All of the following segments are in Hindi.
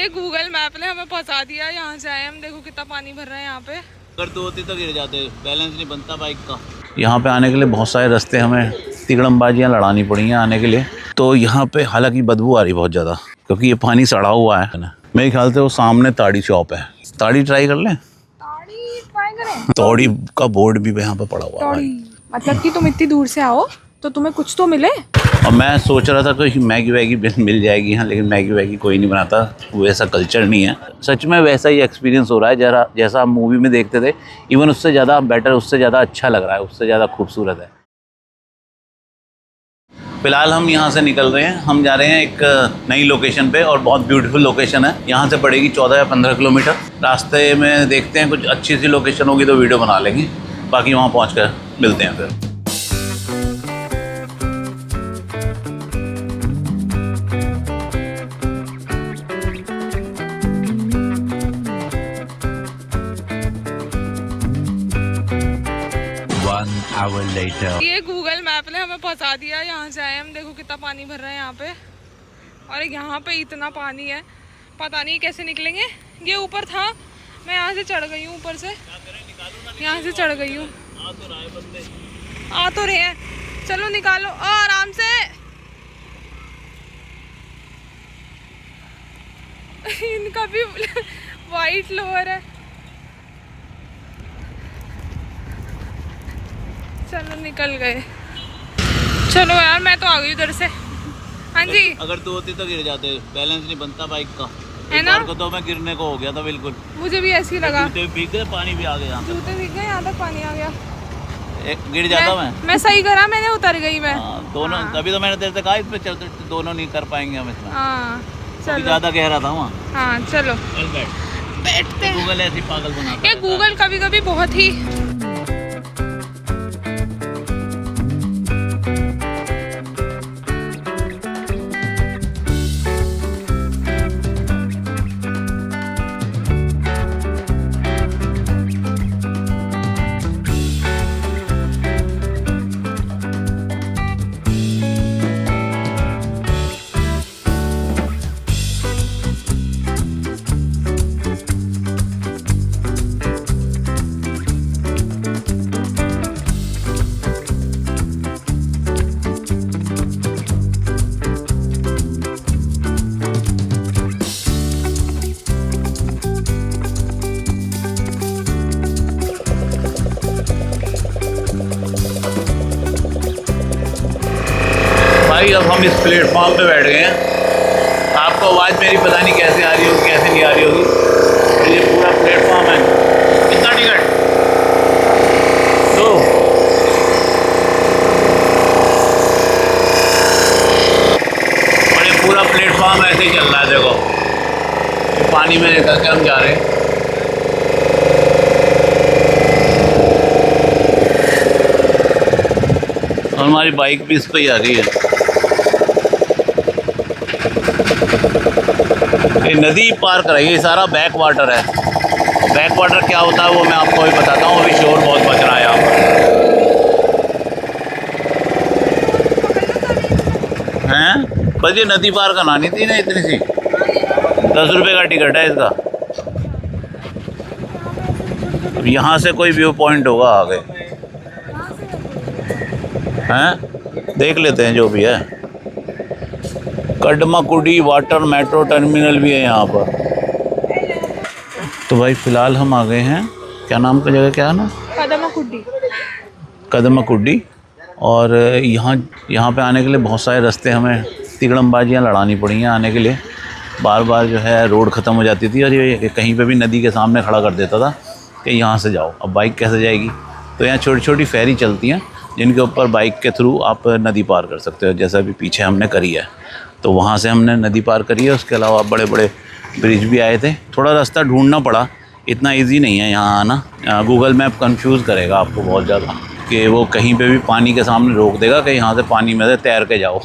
ये गूगल मैप ने हमें पहुंचा दिया, यहाँ से आए हम। देखो कितना पानी भर रहा है यहाँ पे। अगर तो होती तो गिर जाते, बैलेंस नहीं बनता बाइक का। यहाँ पे आने के लिए बहुत सारे रास्ते हमें तिगड़मबाजियाँ लड़ानी पड़ी हैं आने के लिए। तो यहाँ पे हालांकि बदबू आ रही बहुत ज़्यादा, क्योंकि ये पानी सड़ा हुआ है ना। मेरे ख्याल से वो सामने ताड़ी शॉप है, ताड़ी ट्राई कर लें। ताड़ी ट्राई करें? ताड़ी का बोर्ड भी यहाँ पे पड़ा हुआ है। मतलब कि तुम इतनी दूर से आओ तो तुम्हें कुछ तो मिले। और मैं सोच रहा था कि मैगी वैगी मिल जाएगी यहाँ, लेकिन मैगी वैगी कोई नहीं बनाता, वैसा कल्चर नहीं है। सच में वैसा ही एक्सपीरियंस हो रहा है जरा, जैसा हम मूवी में देखते थे। इवन उससे ज़्यादा बेटर, उससे ज़्यादा अच्छा लग रहा है, उससे ज़्यादा खूबसूरत है। फिलहाल हम यहाँ से निकल रहे हैं, हम जा रहे हैं एक नई लोकेशन पे, और बहुत ब्यूटीफुल लोकेशन है। यहाँ से पड़ेगी 14 या 15 किलोमीटर। रास्ते में देखते हैं, कुछ अच्छी सी लोकेशन होगी तो वीडियो बना लेंगे, बाकी वहाँ पहुँच कर मिलते हैं फिर। ये गूगल मैप ने हमें पहुंचा दिया, यहाँ से आए हम। देखो कितना पानी भर रहा है यहाँ पे, और यहाँ पे इतना पानी है, पता नहीं कैसे निकलेंगे। ये ऊपर था, मैं यहाँ से चढ़ गई हूँ, ऊपर से यहाँ से चढ़ गई हूँ। आ तो रहे हैं, चलो निकालो आराम से। इनका भी वाइट लोअर है। चलो निकल गए। चलो यार, मैं तो आ गई उधर से। हाँ जी। अगर तू होती तो गिर जाते, बैलेंस नहीं बनता बाइक का, है ना। को तो मैं गिरने को हो गया था बिल्कुल। मुझे भी ऐसे ही लगा। जूते भीग गए, पानी भी आ गया, जूते भीग गए, यहाँ तक पानी आ गया। गिर जाता मैं सही करा, मैंने उतर गई मैं। दोनों। तभी तो मैंने तेरे से कहा इस पे चलते, दोनों नहीं कर पाएंगे हम इसमें। हाँ चलो, ज्यादा गहरा था वहाँ। हाँ चलो बैठते हैं। गूगल ऐसी पागल बनाता है। ये गूगल कभी कभी बहुत ही भाई। अब हम इस प्लेटफॉर्म पे बैठ गए हैं। आपको आवाज़ मेरी पता नहीं कैसे आ रही होगी, कैसे नहीं आ रही होगी। ये पूरा प्लेटफॉर्म है। कितना टिकट? 2। और ये पूरा प्लेटफॉर्म ऐसे ही चल रहा है। देखो ये पानी में निकल के हम जा रहे हैं। और हमारी बाइक भी इस पर ही आ रही है। ये नदी पार कराइए, ये सारा बैक वाटर है। बैक वाटर क्या होता है वो मैं आपको भी बताता हूँ। अभी शोर बहुत बच रहा है यहाँ पर। हैं बस ये नदी पार करानी थी ना, इतनी सी। 10 रुपये का टिकट है इसका। अब यहाँ से कोई व्यू पॉइंट होगा आगे, हैं देख लेते हैं जो भी है। कडमाकुडी वाटर मेट्रो टर्मिनल भी है यहाँ पर। तो भाई फ़िलहाल हम आ गए हैं, क्या नाम का जगह क्या है ना? कदमाकुडी। कदमाकुडी। और यहाँ पे आने के लिए बहुत सारे रास्ते हमें तिगड़मबाजियाँ लड़ानी पड़ी हैं आने के लिए। बार बार जो है रोड ख़त्म हो जाती थी, और ये कहीं पे भी नदी के सामने खड़ा कर देता था कि यहाँ से जाओ। अब बाइक कैसे जाएगी? तो यहाँ छोटी छोटी फेरी चलती हैं जिनके ऊपर बाइक के थ्रू आप नदी पार कर सकते हो, जैसा भी पीछे हमने करी है। तो वहाँ से हमने नदी पार करी है। उसके अलावा बड़े बड़े ब्रिज भी आए थे। थोड़ा रास्ता ढूंढना पड़ा, इतना इजी नहीं है यहाँ आना। गूगल मैप कंफ्यूज करेगा आपको बहुत ज़्यादा, कि वो कहीं पे भी पानी के सामने रोक देगा कि यहाँ से पानी में से तैर के जाओ।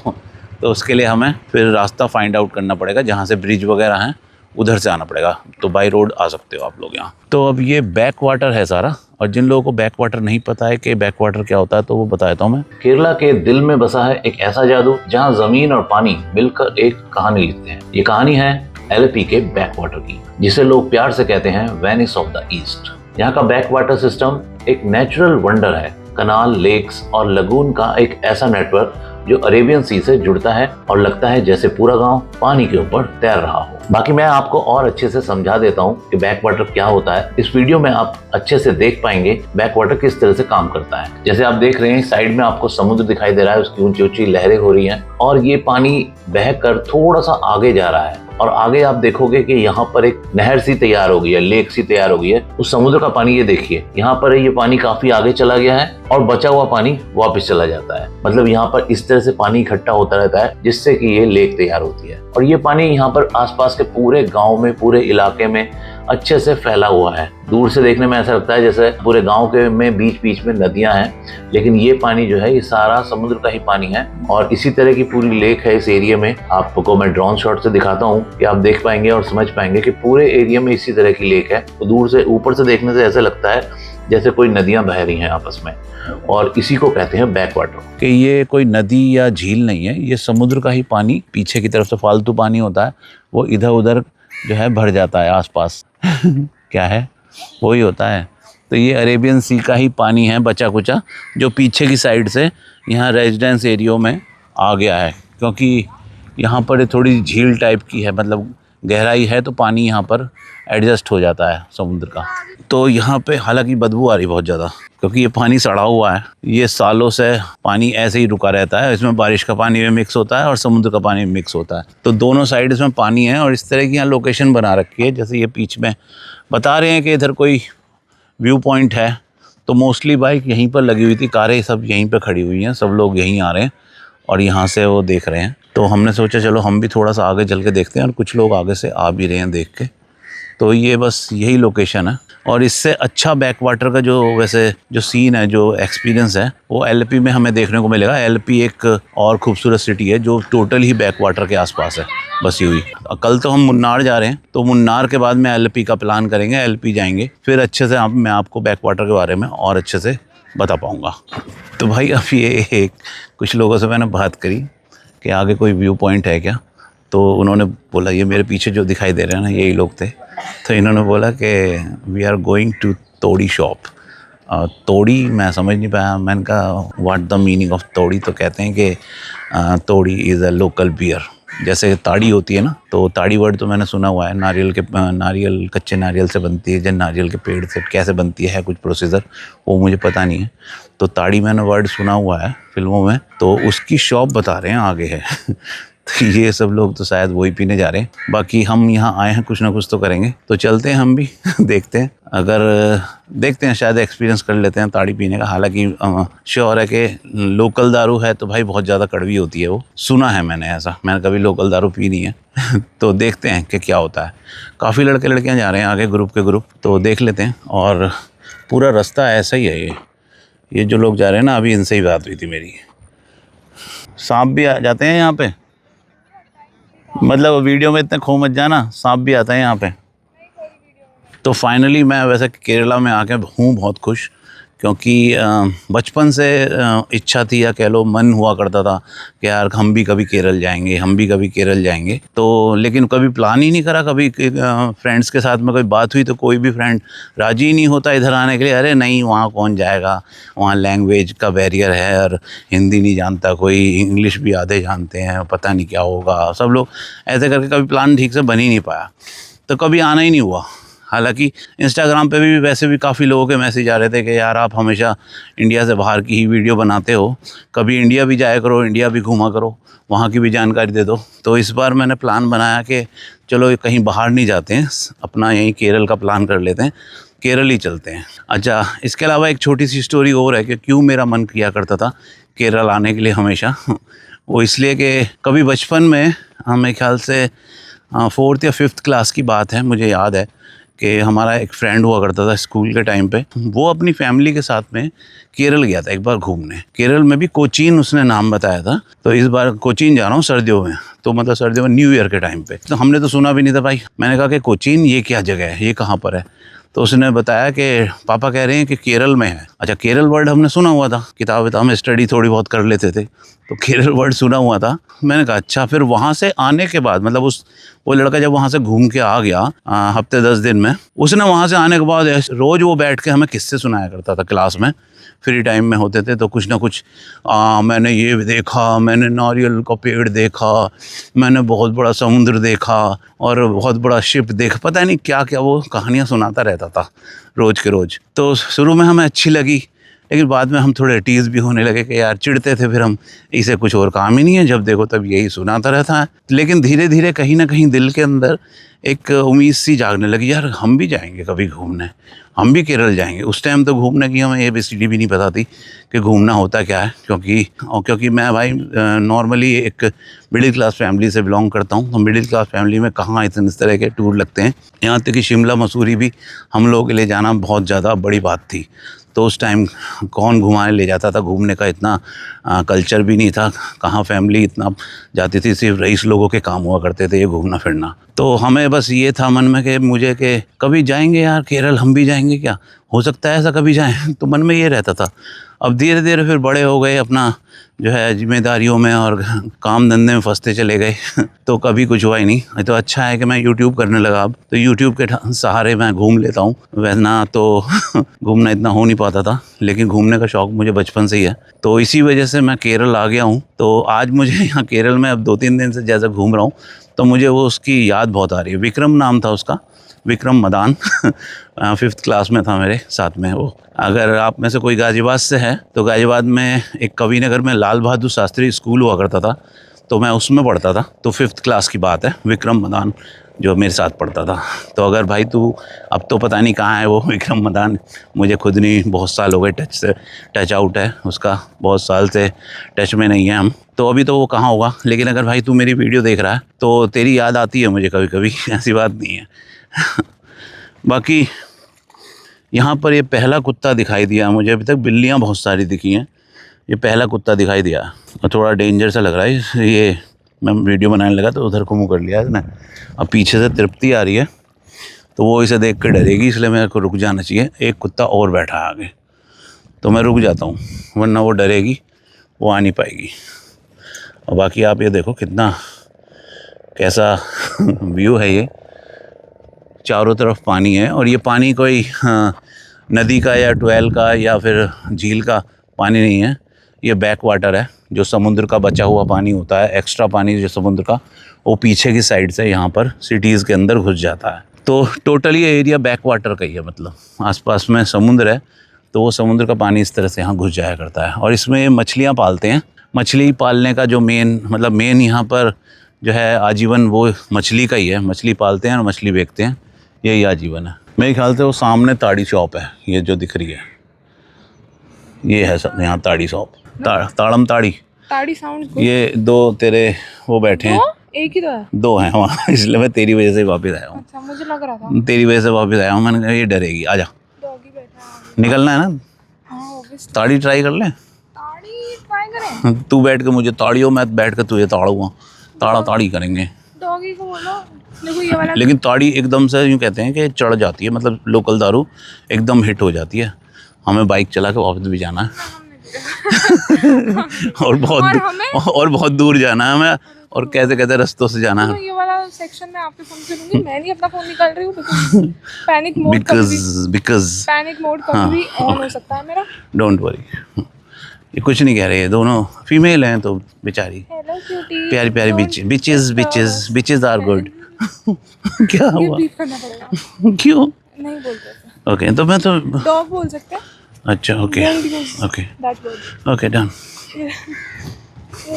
तो उसके लिए हमें फिर रास्ता फाइंड आउट करना पड़ेगा, जहाँ से ब्रिज वगैरह हैं उधर से आना पड़ेगा। तो बाई रोड आ सकते हो आप लोग यहाँ। तो अब ये बैक वाटर है सारा, और जिन लोगों को बैक वाटर नहीं पता है कि बैक वाटर क्या होता है तो वो बताता हूँ मैं। केरला के दिल में बसा है एक ऐसा जादू जहाँ जमीन और पानी मिलकर एक कहानी लिखते हैं। ये कहानी है एलेपी के बैक वाटर की, जिसे लोग प्यार से कहते हैं वेनिस ऑफ द ईस्ट। यहाँ का बैक वाटर सिस्टम एक नेचुरल वंडर है। कनाल, लेक्स और लगून का एक ऐसा नेटवर्क जो अरेबियन सी से जुड़ता है और लगता है जैसे पूरा गांव पानी के ऊपर तैर रहा हो। बाकी मैं आपको और अच्छे से समझा देता हूँ कि बैक वाटर क्या होता है। इस वीडियो में आप अच्छे से देख पाएंगे बैक वाटर किस तरह से काम करता है। जैसे आप देख रहे हैं साइड में आपको समुद्र दिखाई दे रहा है, उसकी ऊंची ऊंची लहरें हो रही हैं और ये पानी बहकर थोड़ा सा आगे जा रहा है और आगे आप देखोगे कि यहाँ पर एक नहर सी तैयार हो गई है, लेक सी तैयार हो गई है। उस समुद्र का पानी ये देखिए, यहाँ पर ये पानी काफी आगे चला गया है और बचा हुआ पानी वापस चला जाता है। मतलब यहाँ पर इस तरह से पानी इकट्ठा होता रहता है जिससे कि ये लेक तैयार होती है और ये पानी यहाँ पर आसपास के पूरे गांव में, पूरे इलाके में अच्छे से फैला हुआ है। दूर से देखने में ऐसा लगता है जैसे पूरे गांव के में बीच बीच में नदियां हैं, लेकिन ये पानी जो है ये सारा समुद्र का ही पानी है और इसी तरह की पूरी लेक है इस एरिया में। आपको मैं ड्रोन शॉट से दिखाता हूँ कि आप देख पाएंगे और समझ पाएंगे कि पूरे एरिया में इसी तरह की लेक है। तो दूर से, ऊपर से देखने से ऐसा लगता है जैसे कोई नदियां बह रही हैं आपस में और इसी को कहते हैं बैक वाटर। कि ये कोई नदी या झील नहीं है, ये समुद्र का ही पानी पीछे की तरफ से फालतू पानी होता है, वो इधर उधर जो है भर जाता है आसपास क्या है वही होता है। तो ये अरेबियन सी का ही पानी है बचा कुचा, जो पीछे की साइड से यहाँ रेजिडेंस एरियो में आ गया है, क्योंकि यहाँ पर थोड़ी झील टाइप की है, मतलब गहराई है तो पानी यहाँ पर एडजस्ट हो जाता है समुद्र का। तो यहाँ पे हालांकि बदबू आ रही बहुत ज़्यादा, क्योंकि ये पानी सड़ा हुआ है। ये सालों से पानी ऐसे ही रुका रहता है, इसमें बारिश का पानी भी मिक्स होता है और समुद्र का पानी भी मिक्स होता है। तो दोनों साइड इसमें पानी है और इस तरह की यहाँ लोकेशन बना रखी है। जैसे ये बीच में बता रहे हैं कि इधर कोई व्यू पॉइंट है, तो मोस्टली बाइक यहीं पर लगी हुई थी, कारें सब यहीं पर खड़ी हुई हैं, सब लोग यहीं आ रहे हैं और यहाँ से वो देख रहे हैं। तो हमने सोचा चलो हम भी थोड़ा सा आगे चल के देखते हैं और कुछ लोग आगे से आ भी रहे हैं देख के। तो ये बस यही लोकेशन है और इससे अच्छा बैक वाटर का जो सीन है, जो एक्सपीरियंस है, वो एलपी में हमें देखने को मिलेगा। एलपी एक और खूबसूरत सिटी है जो टोटल ही बैक वाटर के आसपास है बसी हुई। कल तो हम मुन्नार जा रहे हैं, तो मुन्नार के बाद में एलपी का प्लान करेंगे, एलपी जाएंगे, फिर अच्छे से मैं आपको बैक वाटर के बारे में और अच्छे से बता पाऊँगा। तो भाई अब ये कुछ लोगों से मैंने बात करी कि आगे कोई व्यू पॉइंट है क्या, तो उन्होंने बोला ये मेरे पीछे जो दिखाई दे रहे हैं ना यही लोग थे। तो इन्होंने बोला कि वी आर गोइंग टू तोड़ी शॉप। तोड़ी मैं समझ नहीं पाया, मैंने कहा व्हाट द मीनिंग ऑफ तोड़ी। तो कहते हैं कि तोड़ी इज़ अ लोकल बियर। जैसे ताड़ी होती है ना, तो ताड़ी वर्ड तो मैंने सुना हुआ है, नारियल कच्चे नारियल से बनती है, जब नारियल के पेड़ से कैसे बनती है कुछ प्रोसीजर, वो मुझे पता नहीं है। तो ताड़ी मैंने वर्ड सुना हुआ है फिल्मों में, तो उसकी शॉप बता रहे हैं आगे है तो ये सब लोग तो शायद वही पीने जा रहे हैं। बाकी हम यहाँ आए हैं, कुछ ना कुछ तो करेंगे, तो चलते हैं हम भी देखते हैं। अगर देखते हैं शायद एक्सपीरियंस कर लेते हैं ताड़ी पीने का। हालांकि श्योर है कि लोकल दारू है तो भाई बहुत ज़्यादा कड़वी होती है, वो सुना है मैंने, ऐसा मैंने कभी लोकल दारू पी नहीं है तो देखते हैं कि क्या होता है। काफ़ी लड़के लड़कियाँ जा रहे हैं आगे, ग्रुप के ग्रुप, तो देख लेते हैं। और पूरा रास्ता ऐसा ही है। ये जो लोग जा रहे हैं ना, अभी इनसे ही बात हुई थी मेरी। सांप भी आ जाते हैं यहाँ पे, मतलब वीडियो में इतने खो मत जाना, सांप भी आता है यहाँ पे। तो फाइनली मैं वैसे केरला में आके हूँ बहुत खुश, क्योंकि बचपन से इच्छा थी, या कह लो मन हुआ करता था कि यार हम भी कभी केरल जाएंगे, हम भी कभी केरल जाएंगे। तो लेकिन कभी प्लान ही नहीं करा। कभी फ्रेंड्स के साथ में कोई बात हुई तो कोई भी फ्रेंड राजी ही नहीं होता इधर आने के लिए। अरे नहीं, वहाँ कौन जाएगा, वहाँ लैंग्वेज का बैरियर है और हिंदी नहीं जानता कोई, इंग्लिश भी आधे जानते हैं, पता नहीं क्या होगा। सब लोग ऐसे करके कभी प्लान ठीक से बन ही नहीं पाया, तो कभी आना ही नहीं हुआ। हालांकि इंस्टाग्राम पे भी वैसे भी काफ़ी लोगों के मैसेज आ रहे थे कि यार आप हमेशा इंडिया से बाहर की ही वीडियो बनाते हो, कभी इंडिया भी जाया करो, इंडिया भी घूमा करो, वहाँ की भी जानकारी दे दो। तो इस बार मैंने प्लान बनाया कि चलो कहीं बाहर नहीं जाते हैं, अपना यहीं केरल का प्लान कर लेते हैं, केरल ही चलते हैं। अच्छा, इसके अलावा एक छोटी सी स्टोरी और है कि क्यों मेरा मन किया करता था केरल आने के लिए हमेशा। वो इसलिए कि कभी बचपन में, मेरे ख्याल से 4th या 5th क्लास की बात है, मुझे याद है कि हमारा एक फ्रेंड हुआ करता था स्कूल के टाइम पे, वो अपनी फैमिली के साथ में केरल गया था एक बार घूमने। केरल में भी कोचीन उसने नाम बताया था। तो इस बार कोचीन जा रहा हूँ सर्दियों में, तो मतलब सर्दियों में न्यू ईयर के टाइम पे। तो हमने तो सुना भी नहीं था भाई। मैंने कहा कि कोचीन ये क्या जगह है, ये कहाँ पर है? तो उसने बताया कि पापा कह रहे हैं कि केरल में है। अच्छा, केरल वर्ड हमने सुना हुआ था, किताब में स्टडी थोड़ी बहुत कर लेते थे, तो केरल वर्ड सुना हुआ था। मैंने कहा अच्छा। फिर वहाँ से आने के बाद मतलब वो लड़का जब वहाँ से घूम के आ गया हफ्ते 10 दिन में, उसने वहाँ से आने के बाद रोज़ वो बैठ के हमें किस्से सुनाया करता था क्लास में। फ्री टाइम में होते थे तो कुछ ना कुछ मैंने ये देखा, मैंने नारियल का पेड़ देखा, मैंने बहुत बड़ा समुद्र देखा और बहुत बड़ा शिप देखा, पता नहीं क्या क्या वो कहानियाँ सुनाता रहता था रोज़ के रोज़। तो शुरू में हमें अच्छी लगी, लेकिन बाद में हम थोड़े टीज़ भी होने लगे कि यार चिढ़ते थे। फिर हम इसे कुछ और काम ही नहीं है, जब देखो तब यही सुनाता रहता है। लेकिन धीरे धीरे कहीं ना कहीं दिल के अंदर एक उम्मीद सी जागने लगी, यार हम भी जाएंगे कभी घूमने, हम भी केरल जाएंगे। उस टाइम तो घूमने की हमें ABCD भी नहीं पता थी कि घूमना होता क्या है, क्योंकि मैं भाई नॉर्मली एक मिडिल क्लास फैमिली से बिलोंग करता हूँ। तो मिडिल क्लास फैमिली में कहाँ इस तरह के टूर लगते हैं। यहाँ तक कि शिमला मसूरी भी हम लोगों के लिए जाना बहुत ज़्यादा बड़ी बात थी। तो उस टाइम कौन घुमाने ले जाता था, घूमने का इतना कल्चर भी नहीं था, कहाँ फैमिली इतना जाती थी, सिर्फ रईस लोगों के काम हुआ करते थे ये घूमना फिरना। तो हमें बस ये था मन में कि कभी जाएंगे यार केरल, हम भी जाएंगे, क्या हो सकता है ऐसा कभी जाएं। तो मन में ये रहता था। अब धीरे धीरे फिर बड़े हो गए, अपना जो है जिम्मेदारियों में और काम धंधे में फंसते चले गए तो कभी कुछ हुआ ही नहीं। तो अच्छा है कि मैं यूट्यूब करने लगा अब, तो यूट्यूब के सहारे मैं घूम लेता हूँ। वरना तो घूमना इतना हो नहीं पाता था, लेकिन घूमने का शौक़ मुझे बचपन से ही है। तो इसी वजह से मैं केरल आ गया हूँ। तो आज मुझे यहाँ केरल में अब 2-3 दिन से जैसे घूम रहा हूँ तो मुझे वो उसकी याद बहुत आ रही है। विक्रम नाम था उसका, विक्रम मदान 5th क्लास में था मेरे साथ में वो। अगर आप में से कोई गाज़ियाबाद से है तो गाज़ियाबाद में एक कविनगर में लाल बहादुर शास्त्री स्कूल हुआ करता था, तो मैं उसमें पढ़ता था। तो 5th क्लास की बात है, विक्रम मदान जो मेरे साथ पढ़ता था। तो अगर भाई तू अब तो पता नहीं कहाँ है वो विक्रम मदान, मुझे खुद नहीं, बहुत साल हो गए टच आउट है उसका, बहुत साल से टच में नहीं है हम। तो अभी तो वो कहाँ होगा। लेकिन अगर भाई तू मेरी वीडियो देख रहा है तो तेरी याद आती है मुझे कभी कभी, ऐसी बात नहीं है। बाकी यहाँ पर ये पहला कुत्ता दिखाई दिया मुझे। अभी तक बिल्लियाँ बहुत सारी दिखी हैं, ये पहला कुत्ता दिखाई दिया और थोड़ा डेंजर सा लग रहा है। ये मैं वीडियो बनाने लगा तो उधर को मुँह कर लिया इसने। अब पीछे से तृप्ति आ रही है तो वो इसे देख कर डरेगी, इसलिए मेरे को रुक जाना चाहिए। एक कुत्ता और बैठा है आगे तो मैं रुक जाता हूँ, वरना वो डरेगी, वो आ नहीं पाएगी। और बाकी आप ये देखो कितना कैसा व्यू है। ये चारों तरफ पानी है और ये पानी कोई नदी का या ट्वेल का या फिर झील का पानी नहीं है, ये बैक वाटर है। जो समुद्र का बचा हुआ पानी होता है, एक्स्ट्रा पानी जो समुद्र का, वो पीछे की साइड से यहाँ पर सिटीज़ के अंदर घुस जाता है। तो टोटली ये एरिया बैक वाटर का ही है, मतलब आसपास में समुद्र है तो वो समुद्र का पानी इस तरह से यहाँ घुस जाया करता है। और इसमें मछलियाँ पालते हैं। मछली पालने का जो मेन यहाँ पर जो है आजीवन वो मछली का ही है। मछली पालते हैं और मछली बेचते हैं, यही आजीवन है। मेरे ख्याल से वो सामने ताड़ी शॉप है, ये जो दिख रही है ये है सब यहाँ ताड़ी शॉप। ताड़म ताड़ी साउंड। ये दो तेरे वो बैठे हैं, एक ही तो है, 2 हैं वहाँ, इसलिए मैं तेरी वजह से वापस आया हूँ। अच्छा, मुझे लग रहा था तेरी वजह से वापस आया हूँ। मैंने कहा ये डरेगी, आजा, डॉगी बैठा है। निकलना है ना? हाँ, obviously। ताड़ी ट्राई कर ले। ताड़ी ट्राई करें? तू बैठ के मुझे ताड़ियों, मैं बैठ के तुझे ताड़ूंगा, ताड़ी करेंगे। डॉगी को बोलो देखो ये वाला। लेकिन ताड़ी एकदम से यूँ कहते हैं कि चढ़ जाती है, मतलब लोकल दारू एकदम हिट हो जाती है। हमें बाइक चला के वापस भी जाना है और बहुत दूर जाना है हमें, और कैसे कैसे रास्तों से जाना है। ये वाला सेक्शन में आपके फोन से लूंगी, मैं नहीं अपना फोन निकाल रही हूँ panic mode because panic mode कभी भी ऑन हो सकता है मेरा। डोंट वरी, ये कुछ नहीं कह रहे, दोनों फीमेल हैं तो बेचारी हेलो क्यूटी, प्यारी प्यारी बिचेस आर गुड। क्या हुआ? बीप करना पड़ेगा। क्यों नहीं बोलते। ओके, तो मैं तो डॉग बोल सकते हैं। अच्छा ओके ओके ओके डन।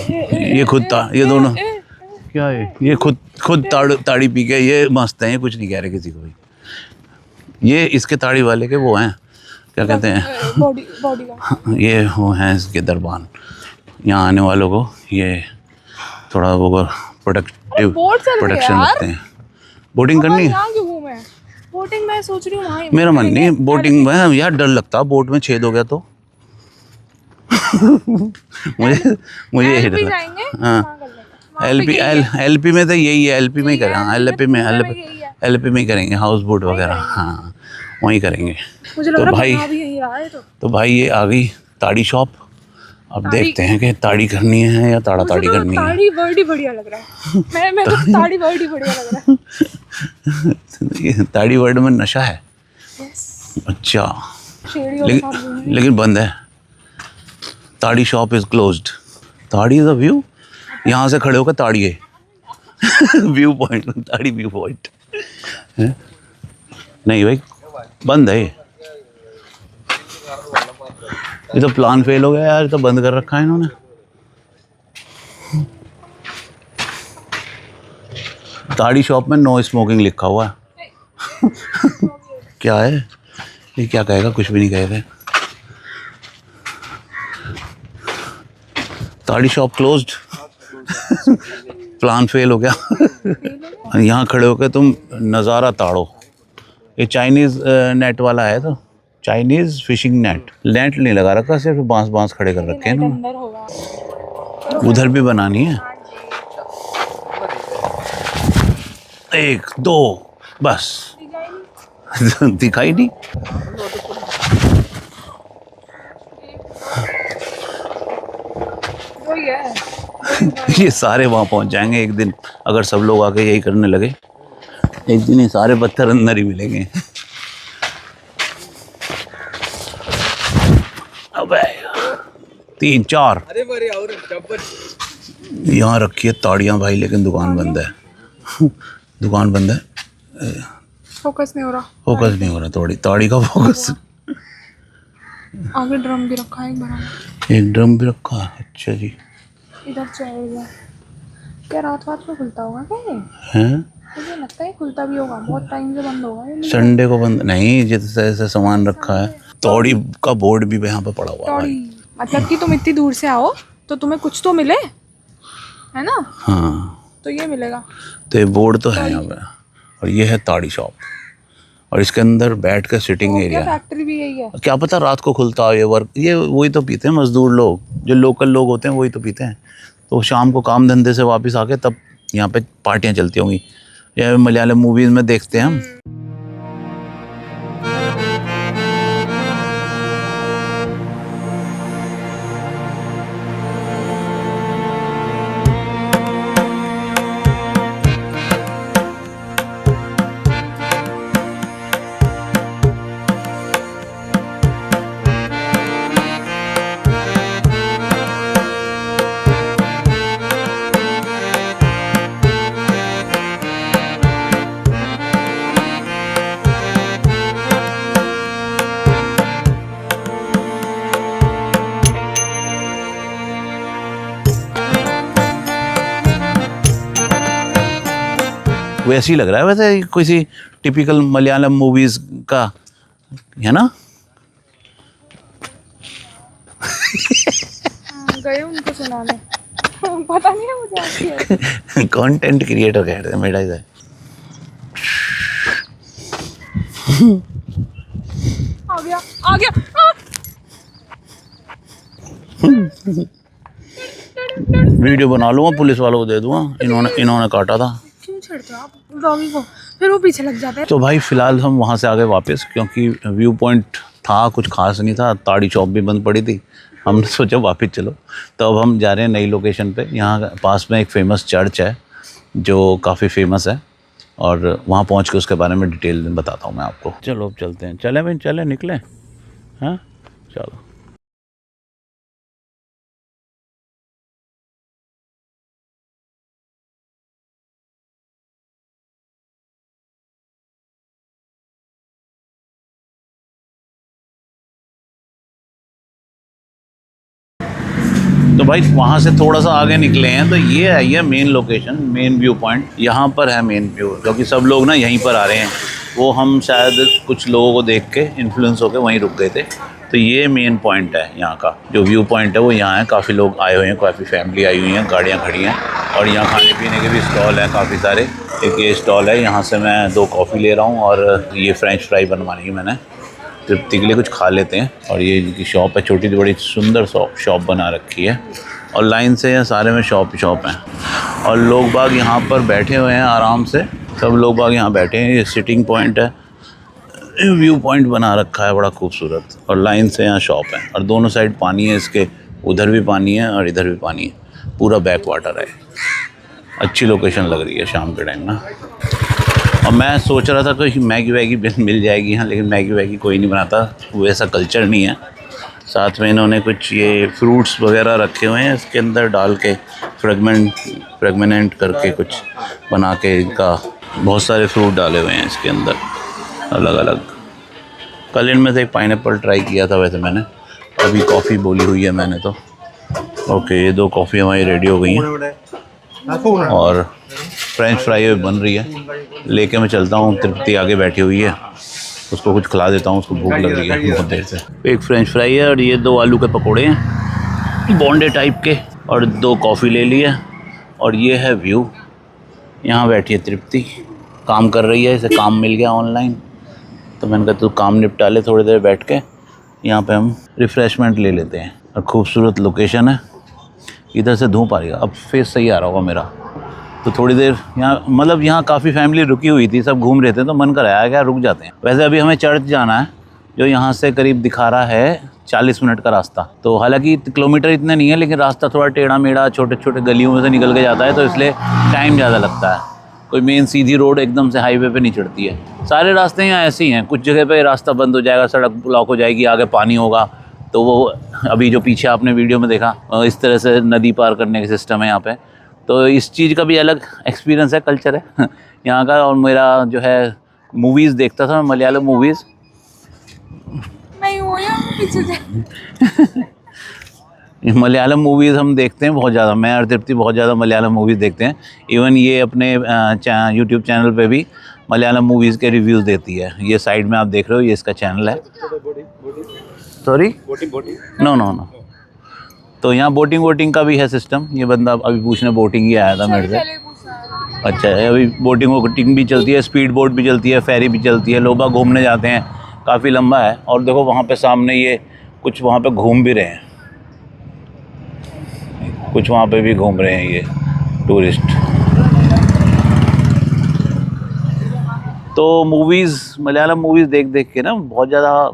ये ये दोनों क्या है, ये खुद ताड़ी पी के ये मस्त हैं, ये कुछ नहीं कह रहे किसी को भी। ये इसके ताड़ी वाले के वो हैं, क्या कहते हैं, बॉडी का। ये वो हैं इसके दरबान। यहाँ आने वालों को ये थोड़ा वो प्रोटेक्शन रखते हैं। बोटिंग करनी है? यहाँ क्यों घूमे? बोटिंग मैं सोच रही हूँ वहाँ। मेरा मन नहीं बोटिंग में यार, डर लगता है बोट में छेद हो गया तो। मुझे यही डर लगता। हाँ एलपी में तो यही है, एलपी में ही करें। हाँ एलपी में ही करेंगे, हाउस बोट वगैरह, हाँ वहीं करेंगे। मुझे लग रहा है भाई तो भाई ये आ गई ताड़ी शॉप। अब देखते हैं कि ताड़ी करनी है या ताड़ा ताड़ी करनी है। ताड़ी वर्ड ही बढ़िया लग रहा है। मैं तो ताड़ी वर्ड ही बढ़िया लग रहा है। ये ताड़ी वर्ड में नशा है। अच्छा, लेकिन बंद है। ताड़ी शॉप इज क्लोज्ड। ताड़ी इज अ व्यू। यहाँ से खड़े होकर ताड़िए। व्यू पॉइंट, ताड़ी व्यू पॉइंट। नहीं भाई, बंद है ये तो प्लान फेल हो गया यार, ये तो बंद कर रखा है इन्होंने। ताड़ी शॉप में नो स्मोकिंग लिखा हुआ है। क्या है ये, क्या कहेगा, कुछ भी नहीं कहेगा। ताड़ी शॉप क्लोज्ड। प्लान फेल हो गया। यहाँ खड़े होकर तुम नज़ारा ताड़ो। ये चाइनीज़ नेट वाला है, तो चाइनीज़ फिशिंग नेट नहीं लगा रखा, सिर्फ बांस खड़े कर रखे हैं ना। उधर भी बनानी है। 1 2 बस। दिखाई नहीं। ये सारे वहाँ पहुँच जाएंगे एक दिन, अगर सब लोग आके यही करने लगे। एक दिन ये सारे पत्थर अंदर ही मिलेंगे। अबे 3 4 यहाँ रखी है ताड़ियाँ भाई, लेकिन दुकान बंद है। दुकान बंद है। फोकस नहीं हो रहा ताड़ी का फोकस। आगे ड्रम भी रखा है एक ड्रम भी रखा है। अच्छा जी, इधर चलेगा क्या? रात में खुलता होगा क्या हैं? मुझे लगता है खुलता भी होगा, बहुत टाइम से बंद होगा ये। संडे को बंद नहीं, जैसे ऐसे सामान रखा है। तौड़ी का बोर्ड भी यहाँ पे पड़ा हुआ है। मतलब कि तुम इतनी दूर से आओ तो तुम्हें कुछ तो मिले, है ना? हाँ, तो ये मिलेगा। तो ये बोर्ड तो है यहाँ पे, और ये है ताड़ी शॉप, और इसके अंदर बैठ कर सिटिंग एरिया। फैक्ट्री भी यही है क्या पता रात को खुलता हो ये वही तो पीते हैं मजदूर लोग, जो लोकल लोग होते हैं वही तो पीते हैं। तो शाम को काम धंधे से वापस आके तब यहाँ पे पार्टियाँ चलती होंगी, या मलयालम मूवीज में देखते हैं हम। वैसे ही लग रहा है, वैसे किसी टिपिकल मलयालम मूवीज का, है ना? गए उनको सुनाने। पता नहीं है मुझे। कंटेंट क्रिएटर कह रहे हैं मेरा इधर। आ गया। वीडियो बना लूँगा, पुलिस वालों को दे दूँगा, इन्होंने काटा था। क्यों छेड़ते हो आप डॉगी को? फिर वो पीछे लग जाते हैं। तो भाई फिलहाल हम वहाँ से आ गए वापस, क्योंकि व्यू पॉइंट था कुछ खास नहीं था, ताड़ी शॉप भी बंद पड़ी थी। हमने सोचा वापस चलो, तो अब हम जा रहे हैं नई लोकेशन पे। यहाँ पास में एक फेमस चर्च है जो काफ़ी फेमस है, और वहाँ पहुँच के उसके बारे में डिटेल बताता हूँ मैं आपको। चलो अब चलते हैं। चले भाई, चले निकले। हाँ चलो। तो भाई वहाँ से थोड़ा सा आगे निकले हैं, तो ये है ये main location, main view point. यहाँ पर है मेन व्यू, क्योंकि सब लोग ना यहीं पर आ रहे हैं। वो हम शायद कुछ लोगों को देख के इन्फ्लुएंस होकर वहीं रुक गए थे। तो ये मेन पॉइंट है यहाँ का, जो व्यू पॉइंट है वो यहाँ है। काफ़ी लोग आए हुए हैं, काफ़ी फैमिली आई हुई हैं, गाड़ियाँ खड़ी हैं, और यहाँ खाने पीने के भी स्टॉल हैं काफ़ी सारे। एक ये स्टॉल है, यहाँ से मैं 2 कॉफ़ी ले रहा हूँ, और ये फ्रेंच फ्राई बनवानी है मैंने, तृप्ति के लिए कुछ खा लेते हैं। और ये इनकी शॉप है, छोटी सी बड़ी सुंदर शॉप बना रखी है, और लाइन से यहाँ सारे में शॉप हैं, और लोग बाग यहाँ पर बैठे हुए हैं आराम से। सब लोग बाग यहाँ बैठे हैं। ये सिटिंग पॉइंट है, व्यू पॉइंट बना रखा है बड़ा खूबसूरत, और लाइन से यहाँ शॉप है, और दोनों साइड पानी है इसके, उधर भी पानी है और इधर भी पानी है, पूरा बैक वाटर है। अच्छी लोकेशन लग रही है शाम के टाइम ना। और मैं सोच रहा था कि मैगी वैगी मिल जाएगी यहाँ, लेकिन मैगी वैगी कोई नहीं बनाता, वैसा कल्चर नहीं है। साथ में इन्होंने कुछ ये फ्रूट्स वगैरह रखे हुए हैं, इसके अंदर डाल के फ्रेगमेंट करके कुछ बना के, इनका बहुत सारे फ्रूट डाले हुए हैं इसके अंदर अलग अलग। कल इनमें से एक पाइनएप्पल ट्राई किया था वैसे मैंने, अभी कॉफ़ी बोली हुई है मैंने तो। ओके, ये 2 कॉफ़ी हमारी रेडी हो गई हैं और फ्रेंच फ्राई बन रही है। लेके मैं चलता हूँ, तृप्ति आगे बैठी हुई है, उसको कुछ खिला देता हूँ, उसको भूख लग रही है बहुत देर से। एक फ्रेंच फ्राई है और ये 2 आलू के पकोड़े हैं बॉन्डे टाइप के, और 2 कॉफ़ी ले ली है। और ये है व्यू, यहाँ बैठी है तृप्ति, काम कर रही है, इसे काम मिल गया ऑनलाइन, तो मैंने कहा तू काम निपटा ले थोड़ी देर बैठ के, यहाँ पे हम रिफ़्रेशमेंट ले लेते हैं। और खूबसूरत लोकेशन है, इधर से धूप आ रही है, अब फेस सही आ रहा होगा मेरा। तो थोड़ी देर यहाँ, मतलब यहाँ काफ़ी फैमिली रुकी हुई थी, सब घूम रहे थे, तो मन कराया क्या रुक जाते हैं। वैसे अभी हमें चर्च जाना है, जो यहाँ से करीब दिखा रहा है 40 मिनट का रास्ता। तो हालांकि किलोमीटर इतने नहीं है, लेकिन रास्ता थोड़ा टेढ़ा मेढ़ा, छोटे छोटे गलियों में से निकल के जाता है, तो इसलिए टाइम ज़्यादा लगता है। कोई मेन सीधी रोड एकदम से हाईवे पे नहीं चढ़ती है। सारे रास्ते यहाँ ऐसे ही हैं, कुछ जगह पे रास्ता बंद हो जाएगा, सड़क ब्लॉक हो जाएगी, आगे पानी होगा, तो वो अभी जो पीछे आपने वीडियो में देखा, इस तरह से नदी पार करने का सिस्टम है यहाँ पे। तो इस चीज़ का भी अलग एक्सपीरियंस है, कल्चर है यहाँ का। और मेरा जो है मूवीज़ देखता था मैं, मलयालम मूवीज़। मलयालम मूवीज़ हम देखते हैं बहुत ज़्यादा, मैं और तृप्ति बहुत ज़्यादा मलयालम मूवीज़ देखते हैं। इवन ये अपने यूट्यूब चैनल पे भी मलयालम मूवीज़ के रिव्यूज़ देती है। ये साइड में आप देख रहे हो, ये इसका चैनल है। Sorry, no. तो यहाँ बोटिंग का भी है सिस्टम। ये बंदा अभी पूछने बोटिंग ही आया था मेरे से। अच्छा, अभी बोटिंग भी चलती है, स्पीड बोट भी चलती है, फेरी भी चलती है, लोग घूमने जाते हैं, काफ़ी लंबा है। और देखो वहाँ पे सामने ये कुछ वहाँ पे घूम भी रहे हैं, कुछ वहाँ पे भी घूम रहे हैं ये टूरिस्ट। तो मूवीज़, मलयालम मूवीज़ देख देख के ना बहुत ज़्यादा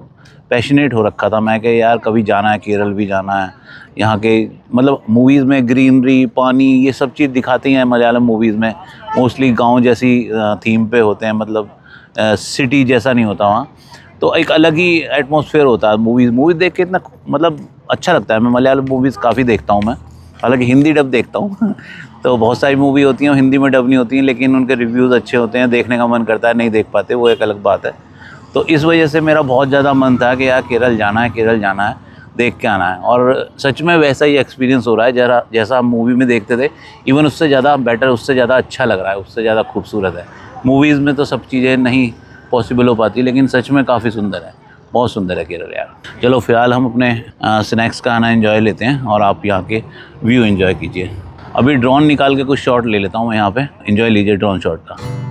पैशनेट हो रखा था मैं कि यार कभी जाना है, केरल भी जाना है। यहाँ के मतलब मूवीज़ में ग्रीनरी, पानी, ये सब चीज़ दिखाती हैं मलयालम मूवीज़ में। मोस्टली गांव जैसी थीम पे होते हैं, मतलब सिटी जैसा नहीं होता वहाँ। तो एक अलग ही एटमॉस्फेयर होता है मूवीज़ देख के, इतना मतलब अच्छा लगता है। मैं मलयालम मूवीज़ काफ़ी देखता हूँ मैं, हालांकि हिंदी डब देखता हूँ तो बहुत सारी मूवी होती हैं हिंदी में डब नहीं होती हैं, लेकिन उनके रिव्यूज़ अच्छे होते हैं, देखने का मन करता है, नहीं देख पाते, वो एक अलग बात है। तो इस वजह से मेरा बहुत ज़्यादा मन था कि यार केरल जाना है, देख के आना है। और सच में वैसा ही एक्सपीरियंस हो रहा है जैसा हम मूवी में देखते थे। इवन उससे ज़्यादा बेटर, उससे ज़्यादा अच्छा लग रहा है, उससे ज़्यादा खूबसूरत है। मूवीज़ में तो सब चीज़ें नहीं पॉसिबल हो पाती, लेकिन सच में काफ़ी सुंदर है, बहुत सुंदर है केरल यार। चलो फिलहाल हम अपने स्नैक्स का आना एंजॉय लेते हैं और आप यहाँ के व्यू एंजॉय कीजिए। अभी ड्रोन निकाल के कुछ शॉट ले लेता हूँ मैं यहाँ पे, एंजॉय लीजिए ड्रोन शॉट का।